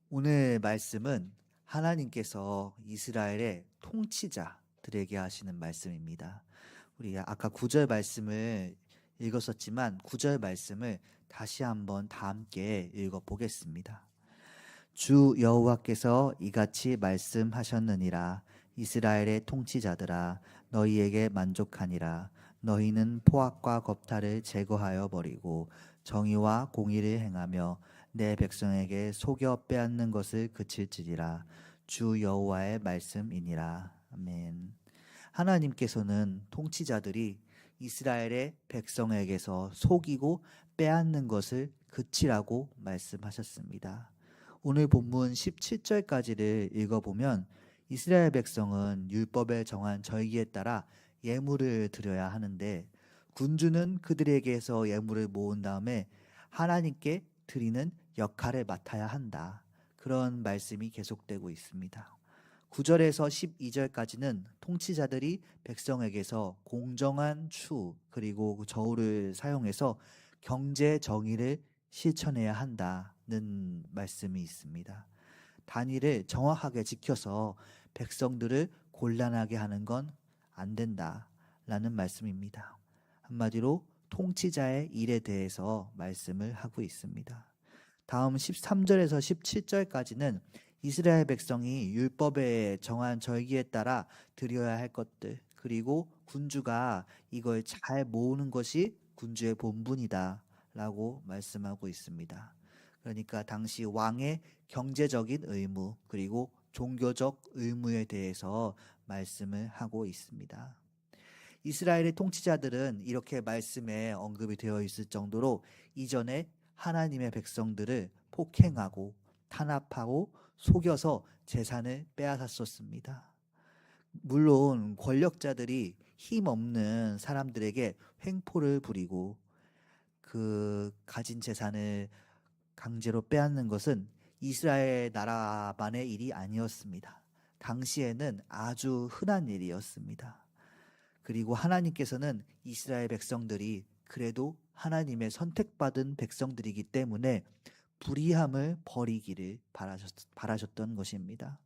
오늘 말씀은 하나님께서 이스라엘의 통치자들에게 하시는 말씀입니다. 우리가 아까 9절 말씀을 읽었었지만 9절 말씀을 다시 한번 다 함께 읽어 보겠습니다. 주 여호와께서 이같이 말씀하셨느니라. 이스라엘의 통치자들아, 너희에게 만족하니라. 너희는 포악과 겁탈을 제거하여 버리고 정의와 공의를 행하며 내 백성에게 속여 빼앗는 것을 그칠지니라. 주 여호와의 말씀이니라. 아멘. 하나님께서는 통치자들이 이스라엘의 백성에게서 속이고 빼앗는 것을 그치라고 말씀하셨습니다. 오늘 본문 17절까지를 읽어보면 이스라엘 백성은 율법에 정한 절기에 따라 예물을 드려야 하는데 군주는 그들에게서 예물을 모은 다음에 하나님께 드리는 역할을 맡아야 한다. 그런 말씀이 계속되고 있습니다. 9절에서 12절까지는 통치자들이 백성에게서 공정한 추 그리고 저울을 사용해서 경제 정의를 실천해야 한다는 말씀이 있습니다. 단위를 정확하게 지켜서 백성들을 곤란하게 하는 건 안 된다라는 말씀입니다. 한마디로 통치자의 일에 대해서 말씀을 하고 있습니다. 다음 13절에서 17절까지는 이스라엘 백성이 율법에 정한 절기에 따라 드려야 할 것들, 그리고 군주가 이걸 잘 모으는 것이 군주의 본분이다 라고 말씀하고 있습니다. 그러니까 당시 왕의 경제적인 의무 그리고 종교적 의무에 대해서 말씀을 하고 있습니다. 이스라엘의 통치자들은 이렇게 말씀에 언급이 되어 있을 정도로 이전에 하나님의 백성들을 폭행하고 탄압하고 속여서 재산을 빼앗았었습니다. 물론 권력자들이 힘없는 사람들에게 횡포를 부리고 그 가진 재산을 강제로 빼앗는 것은 이스라엘 나라만의 일이 아니었습니다. 당시에는 아주 흔한 일이었습니다. 그리고 하나님께서는 이스라엘 백성들이 그래도 하나님의 선택받은 백성들이기 때문에 불의함을 버리기를 바라셨던 것입니다.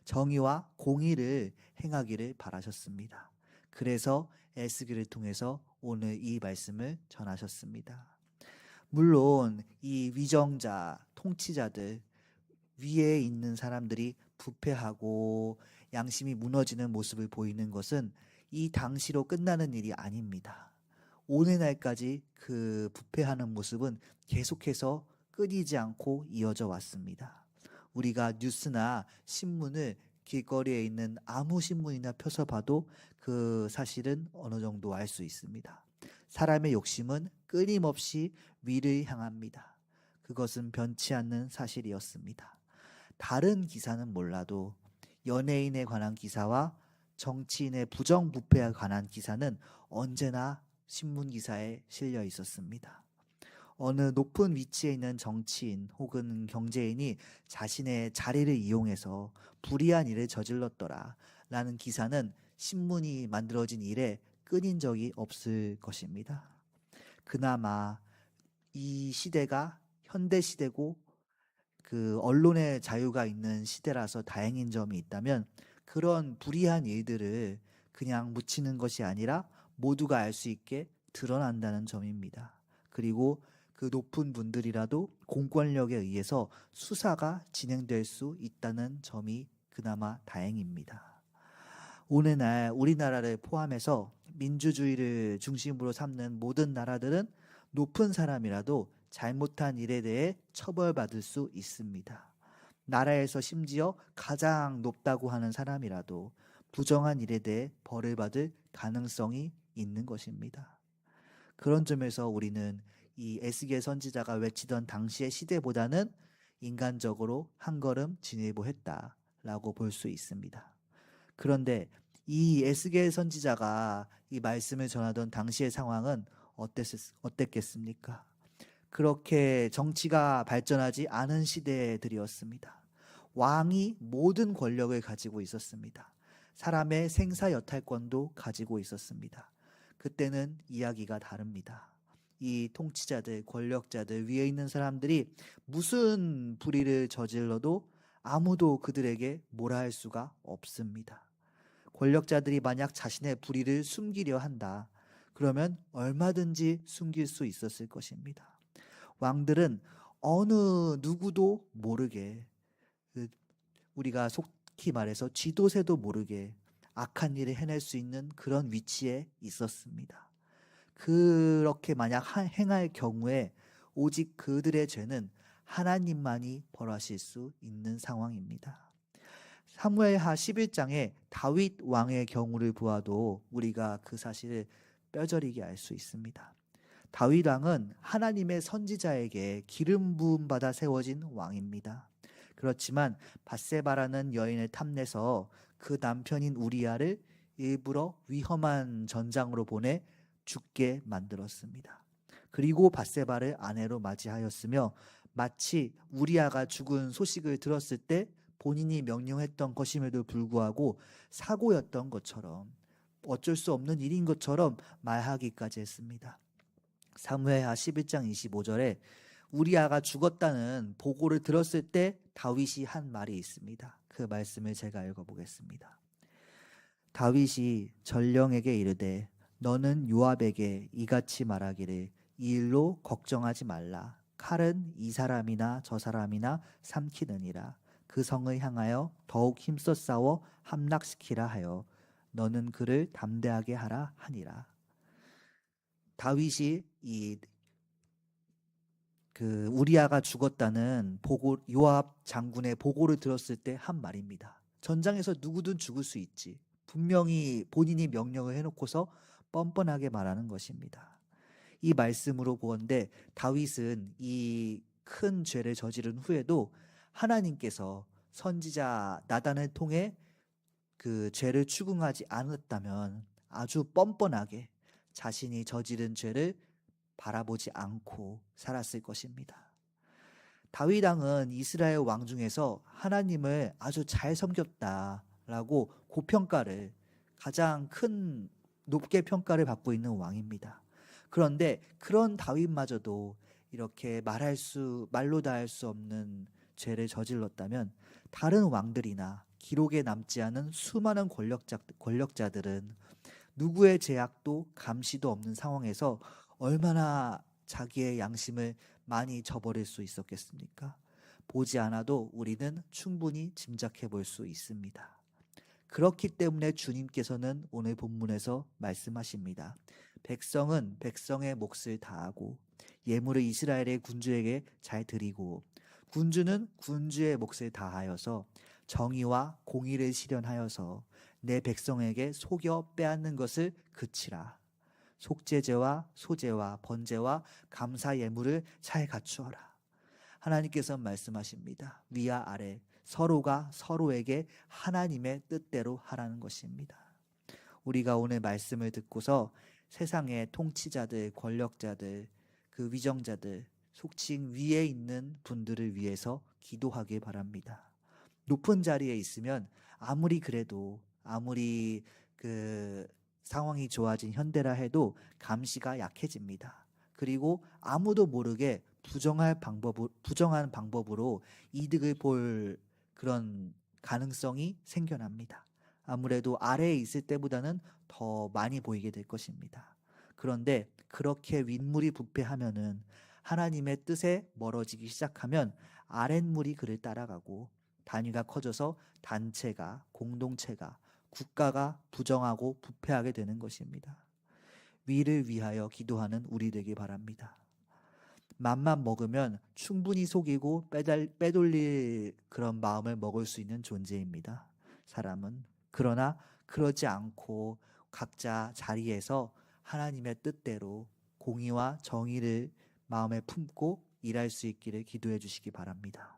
정의와 공의를 행하기를 바라셨습니다. 그래서 에스겔을 통해서 오늘 이 말씀을 전하셨습니다. 물론 이 위정자, 통치자들, 위에 있는 사람들이 부패하고 양심이 무너지는 모습을 보이는 것은 이 당시로 끝나는 일이 아닙니다. 오늘날까지 그 부패하는 모습은 계속해서 끊이지 않고 이어져 왔습니다. 우리가 뉴스나 신문을 길거리에 있는 아무 신문이나 펴서 봐도 그 사실은 어느 정도 알 수 있습니다. 사람의 욕심은 끊임없이 위를 향합니다. 그것은 변치 않는 사실이었습니다. 다른 기사는 몰라도 연예인에 관한 기사와 정치인의 부정부패에 관한 기사는 언제나 신문 기사에 실려 있었습니다. 어느 높은 위치에 있는 정치인 혹은 경제인이 자신의 자리를 이용해서 불의한 일을 저질렀더라 라는 기사는 신문이 만들어진 일에 끊인 적이 없을 것입니다. 그나마 이 시대가 현대 시대고 그 언론의 자유가 있는 시대라서 다행인 점이 있다면 그런 불의한 일들을 그냥 묻히는 것이 아니라 모두가 알 수 있게 드러난다는 점입니다. 그리고 그 높은 분들이라도 공권력에 의해서 수사가 진행될 수 있다는 점이 그나마 다행입니다. 오늘날 우리나라를 포함해서 민주주의를 중심으로 삼는 모든 나라들은 높은 사람이라도 잘못한 일에 대해 처벌받을 수 있습니다. 나라에서 심지어 가장 높다고 하는 사람이라도 부정한 일에 대해 벌을 받을 가능성이 있는 것입니다. 그런 점에서 우리는 이 에스겔 선지자가 외치던 당시의 시대보다는 인간적으로 한 걸음 진일보했다라고 볼 수 있습니다. 그런데 이 에스겔 선지자가 이 말씀을 전하던 당시의 상황은 어땠겠습니까? 그렇게 정치가 발전하지 않은 시대들이었습니다. 왕이 모든 권력을 가지고 있었습니다. 사람의 생사여탈권도 가지고 있었습니다. 그때는 이야기가 다릅니다. 이 통치자들, 권력자들, 위에 있는 사람들이 무슨 불의를 저질러도 아무도 그들에게 뭐라 할 수가 없습니다. 권력자들이 만약 자신의 불의를 숨기려 한다. 그러면 얼마든지 숨길 수 있었을 것입니다. 왕들은 어느 누구도 모르게, 우리가 속히 말해서 쥐도새도 모르게 악한 일을 해낼 수 있는 그런 위치에 있었습니다. 그렇게 만약 행할 경우에 오직 그들의 죄는 하나님만이 벌하실 수 있는 상황입니다. 사무엘하 11장에 다윗 왕의 경우를 보아도 우리가 그 사실을 뼈저리게 알 수 있습니다. 다윗 왕은 하나님의 선지자에게 기름 부음 받아 세워진 왕입니다. 그렇지만 밧세바라는 여인을 탐내서 그 남편인 우리아를 일부러 위험한 전장으로 보내 죽게 만들었습니다. 그리고 밧세바를 아내로 맞이하였으며 마치 우리아가 죽은 소식을 들었을 때 본인이 명령했던 것임에도 불구하고 사고였던 것처럼, 어쩔 수 없는 일인 것처럼 말하기까지 했습니다. 사무엘하 11장 25절에 우리아가 죽었다는 보고를 들었을 때 다윗이 한 말이 있습니다. 그 말씀을 제가 읽어보겠습니다. 다윗이 전령에게 이르되 너는 요압에게 이같이 말하기를 이 일로 걱정하지 말라. 칼은 이 사람이나 저 사람이나 삼키느니라. 그 성을 향하여 더욱 힘써 싸워 함락시키라 하여 너는 그를 담대하게 하라 하니라. 다윗이 우리아가 죽었다는 보고, 요압 장군의 보고를 들었을 때 한 말입니다. 전장에서 누구든 죽을 수 있지. 분명히 본인이 명령을 해놓고서 뻔뻔하게 말하는 것입니다. 이 말씀으로 보건대 다윗은 이 큰 죄를 저지른 후에도 하나님께서 선지자 나단을 통해 그 죄를 추궁하지 않았다면 아주 뻔뻔하게 자신이 저지른 죄를 바라보지 않고 살았을 것입니다. 다윗 왕은 이스라엘 왕 중에서 하나님을 아주 잘 섬겼다라고 고평가를, 가장 큰 높게 평가를 받고 있는 왕입니다. 그런데 그런 다윗마저도 이렇게 말로 다 할 수 없는 죄를 저질렀다면 다른 왕들이나 기록에 남지 않은 수많은 권력자들은 누구의 제약도 감시도 없는 상황에서 얼마나 자기의 양심을 많이 저버릴 수 있었겠습니까? 보지 않아도 우리는 충분히 짐작해 볼 수 있습니다. 그렇기 때문에 주님께서는 오늘 본문에서 말씀하십니다. 백성은 백성의 몫을 다하고 예물을 이스라엘의 군주에게 잘 드리고 군주는 군주의 몫을 다하여서 정의와 공의를 실현하여서 내 백성에게 속여 빼앗는 것을 그치라. 속죄제와 소제와 번제와 감사 예물을 잘 갖추어라. 하나님께서 말씀하십니다. 위와 아래 서로가 서로에게 하나님의 뜻대로 하라는 것입니다. 우리가 오늘 말씀을 듣고서 세상의 통치자들, 권력자들, 그 위정자들, 속칭 위에 있는 분들을 위해서 기도하길 바랍니다. 높은 자리에 있으면 아무리 그래도, 아무리 그 상황이 좋아진 현대라 해도 감시가 약해집니다. 그리고 아무도 모르게 부정한 방법으로 이득을 볼 그런 가능성이 생겨납니다. 아무래도 아래에 있을 때보다는 더 많이 보이게 될 것입니다. 그런데 그렇게 윗물이 부패하면은, 하나님의 뜻에 멀어지기 시작하면 아랫물이 그를 따라가고 단위가 커져서 단체가, 공동체가, 국가가 부정하고 부패하게 되는 것입니다. 위를 위하여 기도하는 우리 되길 바랍니다. 맘만 먹으면 충분히 속이고 빼돌릴 그런 마음을 먹을 수 있는 존재입니다. 사람은. 그러나 그러지 않고 각자 자리에서 하나님의 뜻대로 공의와 정의를 마음에 품고 일할 수 있기를 기도해 주시기 바랍니다.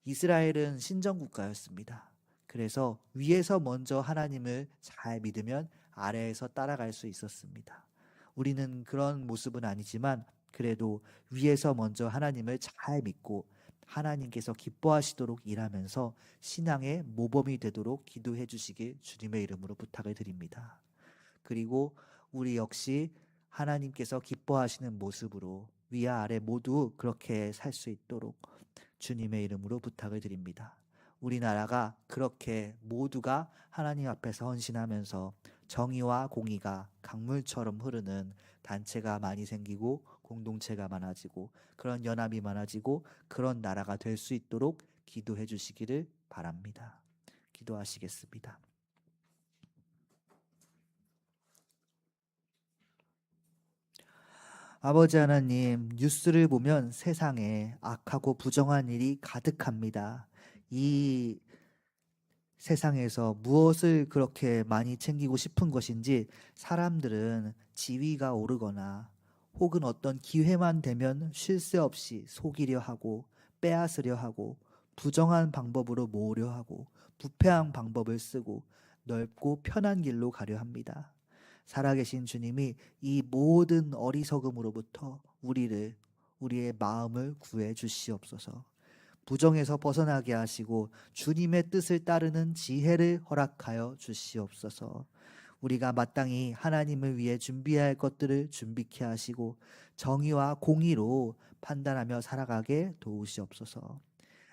이스라엘은 신정국가였습니다. 그래서 위에서 먼저 하나님을 잘 믿으면 아래에서 따라갈 수 있었습니다. 우리는 그런 모습은 아니지만 그래도 위에서 먼저 하나님을 잘 믿고 하나님께서 기뻐하시도록 일하면서 신앙의 모범이 되도록 기도해 주시길 주님의 이름으로 부탁을 드립니다. 그리고 우리 역시 하나님께서 기뻐하시는 모습으로 위와 아래 모두 그렇게 살 수 있도록 주님의 이름으로 부탁을 드립니다. 우리나라가 그렇게 모두가 하나님 앞에서 헌신하면서 정의와 공의가 강물처럼 흐르는 단체가 많이 생기고 공동체가 많아지고 그런 연합이 많아지고 그런 나라가 될 수 있도록 기도해 주시기를 바랍니다. 기도하시겠습니다. 아버지 하나님, 뉴스를 보면 세상에 악하고 부정한 일이 가득합니다. 이 세상에서 무엇을 그렇게 많이 챙기고 싶은 것인지 사람들은 지위가 오르거나 혹은 어떤 기회만 되면 쉴 새 없이 속이려 하고 빼앗으려 하고 부정한 방법으로 모으려 하고 부패한 방법을 쓰고 넓고 편한 길로 가려 합니다. 살아계신 주님이 이 모든 어리석음으로부터 우리의 마음을 구해 주시옵소서. 부정에서 벗어나게 하시고 주님의 뜻을 따르는 지혜를 허락하여 주시옵소서. 우리가 마땅히 하나님을 위해 준비해야 할 것들을 준비케 하시고 정의와 공의로 판단하며 살아가게 도우시옵소서.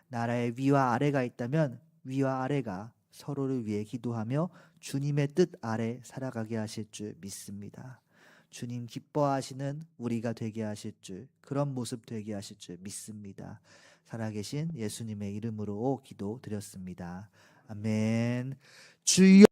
나라에 위와 아래가 있다면 위와 아래가 서로를 위해 기도하며 주님의 뜻 아래 살아가게 하실 줄 믿습니다. 주님 기뻐하시는 우리가 되게 하실 줄, 그런 모습 되게 하실 줄 믿습니다. 살아계신 예수님의 이름으로 기도드렸습니다. 아멘. 주여